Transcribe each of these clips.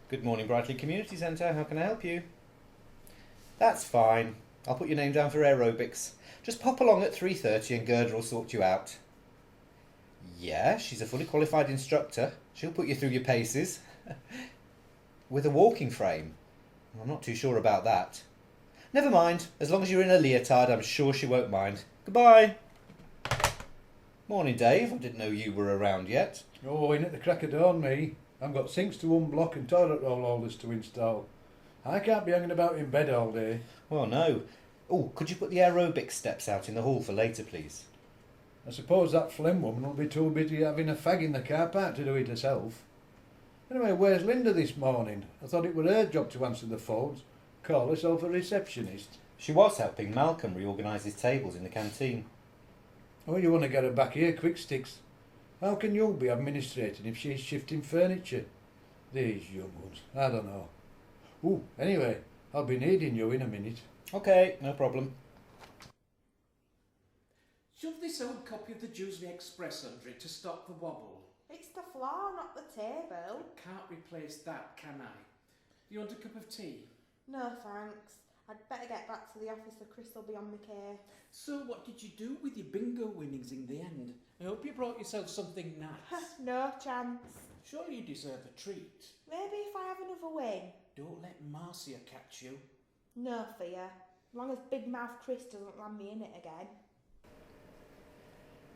Good morning, Brightlea Community Centre. How can I help you? That's fine. I'll put your name down for aerobics. Just pop along at 3:30 and Gerda will sort you out. Yeah, she's a fully qualified instructor. She'll put you through your paces. With a walking frame. I'm not too sure about that. Never mind. As long as you're in a leotard, I'm sure she won't mind. Goodbye. Morning, Dave. I didn't know you were around yet. Oh, in at the crack of dawn, me. I've got sinks to unblock and toilet roll holders to install. I can't be hanging about in bed all day. Well, no. Oh, could you put the aerobic steps out in the hall for later, please? I suppose that Flynn woman will be too busy having a fag in the car park to do it herself. Anyway, where's Linda this morning? I thought it were her job to answer the phones. Call herself a receptionist. She was helping Malcolm reorganise his tables in the canteen. Oh, you want to get her back here, quick sticks. How can you be administrating if she's shifting furniture? These young ones, I don't know. Ooh, anyway, I'll be needing you in a minute. OK, no problem. Shove this old copy of the Dewsbury Express under it to stop the wobble. It's the floor, not the table. Can't replace that, can I? You want a cup of tea? No thanks. I'd better get back to the office or Chris will be on my case. So what did you do with your bingo winnings in the end? I hope you brought yourself something nice. No chance. Surely you deserve a treat. Maybe if I have another win. Don't let Marcia catch you. No fear. As long as Big Mouth Chris doesn't land me in it again.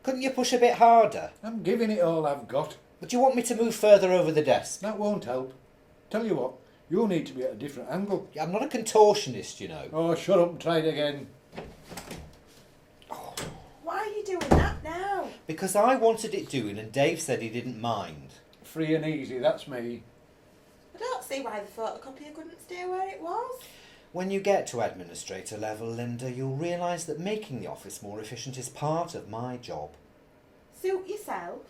Couldn't you push a bit harder? I'm giving it all I've got. But do you want me to move further over the desk? That won't help. Tell you what, you'll need to be at a different angle. I'm not a contortionist, you know. Oh, shut up and try it again. Why are you doing that now? Because I wanted it doing and Dave said he didn't mind. Free and easy, that's me. I don't see why the photocopier couldn't stay where it was. When you get to administrator level, Linda, you'll realise that making the office more efficient is part of my job. Suit yourself.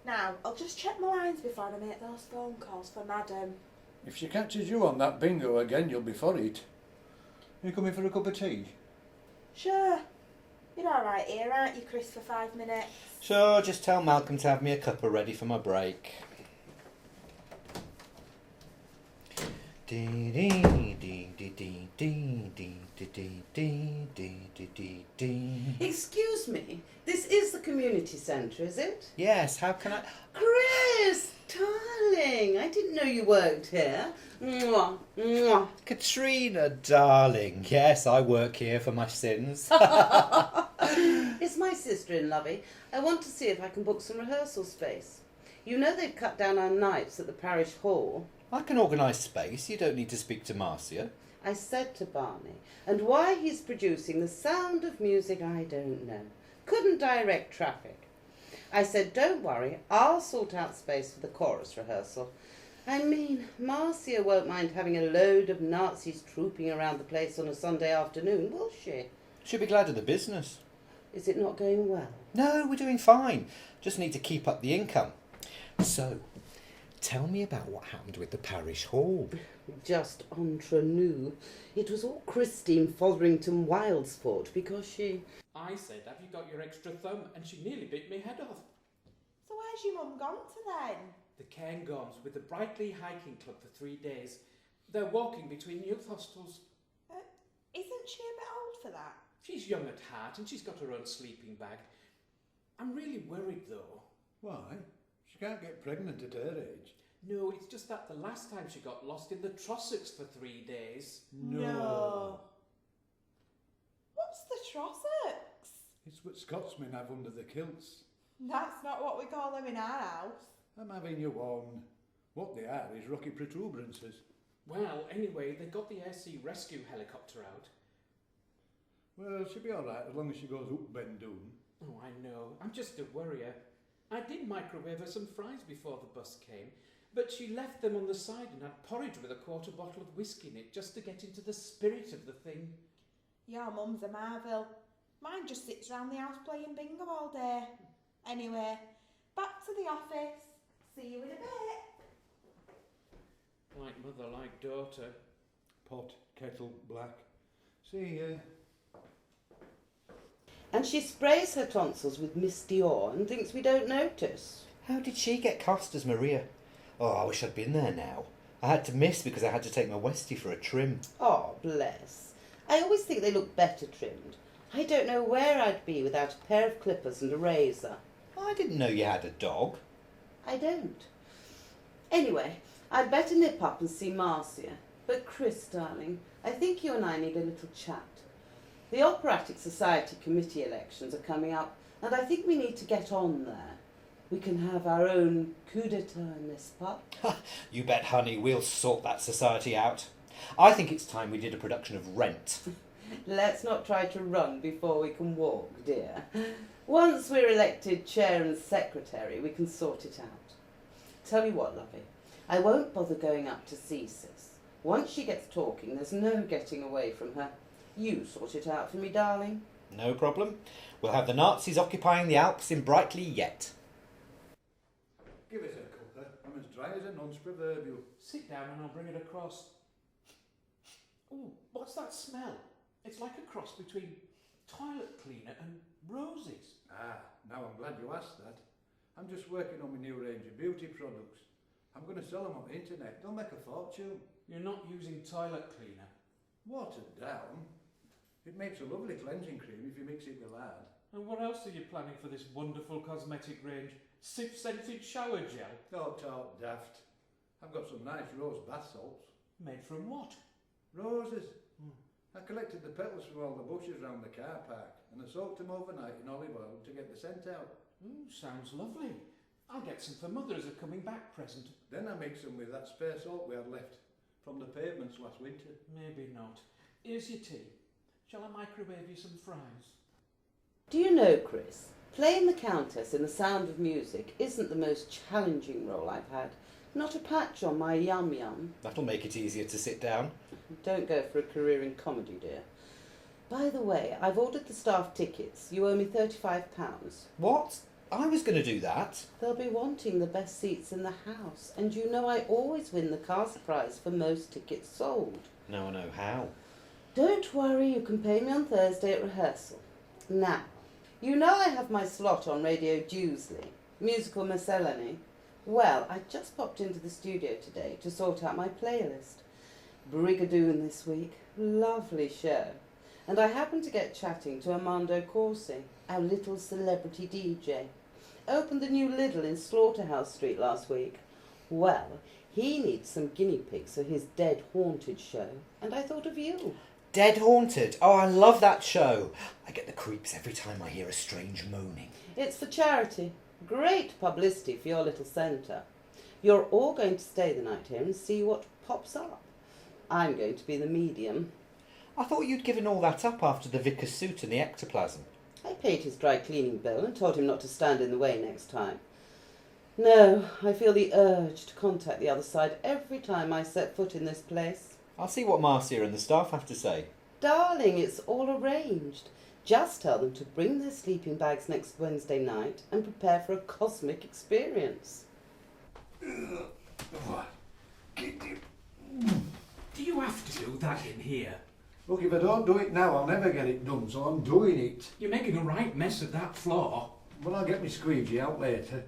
Now, I'll just check my lines before I make those phone calls for Madam. If she catches you on that bingo again, you'll be for it. You coming for a cup of tea? Sure. You're alright here, aren't you, Chris, for 5 minutes? Sure, just tell Malcolm to have me a cuppa ready for my break. Excuse me, this is the community centre, is it? Yes, how can I... Chris, darling, I didn't know you worked here. Mwah, mwah. Catriona, darling. Yes, I work here for my sins. It's my sister-in-law. I want to see if I can book some rehearsal space. You know they've cut down our nights at the parish hall. I can organise space. You don't need to speak to Marcia. I said to Barney, and why he's producing The Sound of Music I don't know. Couldn't direct traffic. I said, don't worry, I'll sort out space for the chorus rehearsal. I mean, Marcia won't mind having a load of Nazis trooping around the place on a Sunday afternoon, will she? She'll be glad of the business. Is it not going well? No, we're doing fine. Just need to keep up the income. So, tell me about what happened with the parish hall. Just entre nous. It was all Christine Fotherington Wilde's fault because she... I said, have you got your extra thumb? And she nearly bit me head off. So where's your mum gone to then? The Cairngorms with the Brightlea hiking club for 3 days. They're walking between youth hostels. Isn't she a bit old for that? She's young at heart and she's got her own sleeping bag. I'm really worried though. Why? She can't get pregnant at her age. No, it's just that the last time she got lost in the Trossachs for 3 days. No. What's the Trossachs? It's what Scotsmen have under the kilts. That's not what we call them in our house. I'm having you on. What they are is rocky protuberances. Well, anyway, they got the air-sea rescue helicopter out. Well, she'll be all right as long as she goes up Ben Doon. Oh, I know. I'm just a worrier. I did microwave her some fries before the bus came, but she left them on the side and had porridge with a quarter bottle of whiskey in it just to get into the spirit of the thing. Your mum's a marvel. Mine just sits round the house playing bingo all day. Anyway, back to the office. See you in a bit. Like mother, like daughter. Pot, kettle, black. See ya. And she sprays her tonsils with Misty Ore and thinks we don't notice. How did she get cast as Maria? Oh, I wish I'd been there now. I had to miss because I had to take my Westie for a trim. Oh, bless. I always think they look better trimmed. I don't know where I'd be without a pair of clippers and a razor. I didn't know you had a dog. I don't. Anyway, I'd better nip up and see Marcia. But Chris, darling, I think you and I need a little chat. The Operatic Society committee elections are coming up, and I think we need to get on there. We can have our own coup d'etat, n'est-ce pas? You bet, honey, we'll sort that society out. I think it's time we did a production of Rent. Let's not try to run before we can walk, dear. Once we're elected chair and secretary, we can sort it out. Tell you what, lovey, I won't bother going up to see Sis. Once she gets talking, there's no getting away from her. You sort it out for me, darling. No problem. We'll have the Nazis occupying the Alps in Brightlea yet. Give us a cuppa. I'm as dry as a nun's proverbial. Sit down and I'll bring it across. Ooh, what's that smell? It's like a cross between toilet cleaner and roses. Ah, now I'm glad you asked that. I'm just working on my new range of beauty products. I'm going to sell them on the internet. They'll make a fortune. You're not using toilet cleaner. Watered down. It makes a lovely cleansing cream if you mix it with lard. And what else are you planning for this wonderful cosmetic range? Sif-scented shower gel? Don't talk daft. I've got some nice rose bath salts. Made from what? Roses. I collected the petals from all the bushes round the car park and I soaked them overnight in olive oil to get the scent out. Sounds lovely. I'll get some for Mother as a coming back present. Then I mixed them with that spare salt we had left from the pavements last winter. Maybe not. Here's your tea. Shall I microwave you some fries? Do you know, Chris, playing the Countess in The Sound of Music isn't the most challenging role I've had. Not a patch on my yum-yum. That'll make it easier to sit down. Don't go for a career in comedy, dear. By the way, I've ordered the staff tickets. You owe me £35. What? I was going to do that. They'll be wanting the best seats in the house, and you know I always win the cast prize for most tickets sold. Now I know how. Don't worry, you can pay me on Thursday at rehearsal. Now, you know I have my slot on Radio Dewsley, musical miscellany. Well, I just popped into the studio today to sort out my playlist. Brigadoon this week, lovely show. And I happened to get chatting to Armando Corsi, our little celebrity DJ. Opened the new Lidl in Slaughterhouse Street last week. Well, he needs some guinea pigs for his Dead Haunted show, and I thought of you. Dead Haunted. Oh, I love that show. I get the creeps every time I hear a strange moaning. It's for charity. Great publicity for your little centre. You're all going to stay the night here and see what pops up. I'm going to be the medium. I thought you'd given all that up after the vicar's suit and the ectoplasm. I paid his dry cleaning bill and told him not to stand in the way next time. No, I feel the urge to contact the other side every time I set foot in this place. I'll see what Marcia and the staff have to say. Darling, it's all arranged. Just tell them to bring their sleeping bags next Wednesday night and prepare for a cosmic experience. Do you have to do that in here? Look, if I don't do it now, I'll never get it done, so I'm doing it. You're making a right mess of that floor. Well, I'll get my squeegee out later.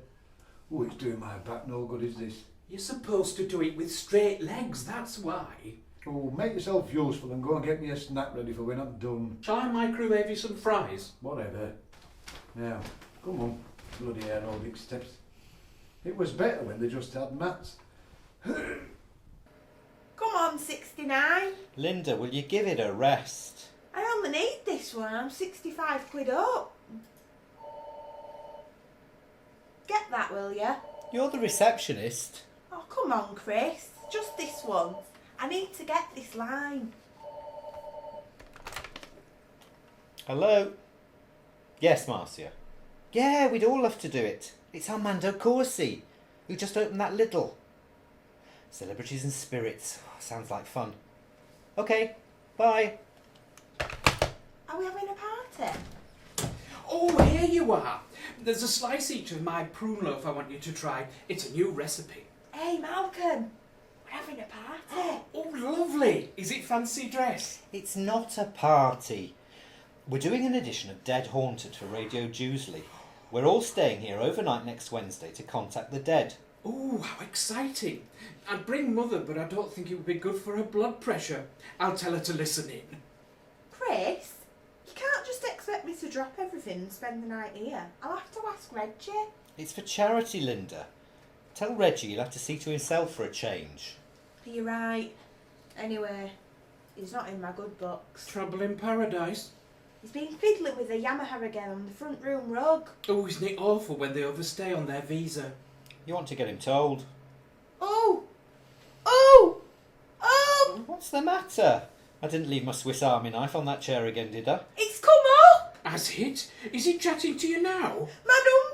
Oh, it's doing my back no good, is this? You're supposed to do it with straight legs, that's why. Oh, make yourself useful and go and get me a snack ready for when I'm done. Shall I microwave you some fries? Whatever. Now, come on, bloody aerobic steps. It was better when they just had mats. Come on, 69. Linda, will you give it a rest? I only need this one. I'm 65 quid up. Get that, will you? You're the receptionist. Oh, come on, Chris. Just this one. I need to get this line. Hello? Yes, Marcia. Yeah, we'd all love to do it. It's Armando Corsi, who just opened that Lidl. Celebrities and spirits. Oh, sounds like fun. Okay, bye. Are we having a party? Oh, here you are. There's a slice each of my prune loaf I want you to try. It's a new recipe. Hey, Malcolm. We're having a party. Oh, lovely. Is it fancy dress? It's not a party. We're doing an edition of Dead Haunted for Radio Dewsley. We're all staying here overnight next Wednesday to contact the dead. Oh, how exciting. I'd bring Mother, but I don't think it would be good for her blood pressure. I'll tell her to listen in. Chris, you can't just expect me to drop everything and spend the night here. I'll have to ask Reggie. It's for charity, Linda. Tell Reggie he'll have to see to himself for a change. You're right. Anyway, he's not in my good books. Trouble in paradise. He's been fiddling with the Yamaha again on the front room rug. Oh, isn't it awful when they overstay on their visa? You want to get him told. Oh! Oh! Oh! What's the matter? I didn't leave my Swiss Army knife on that chair again, did I? It's come up! Has it? Is he chatting to you now? Madam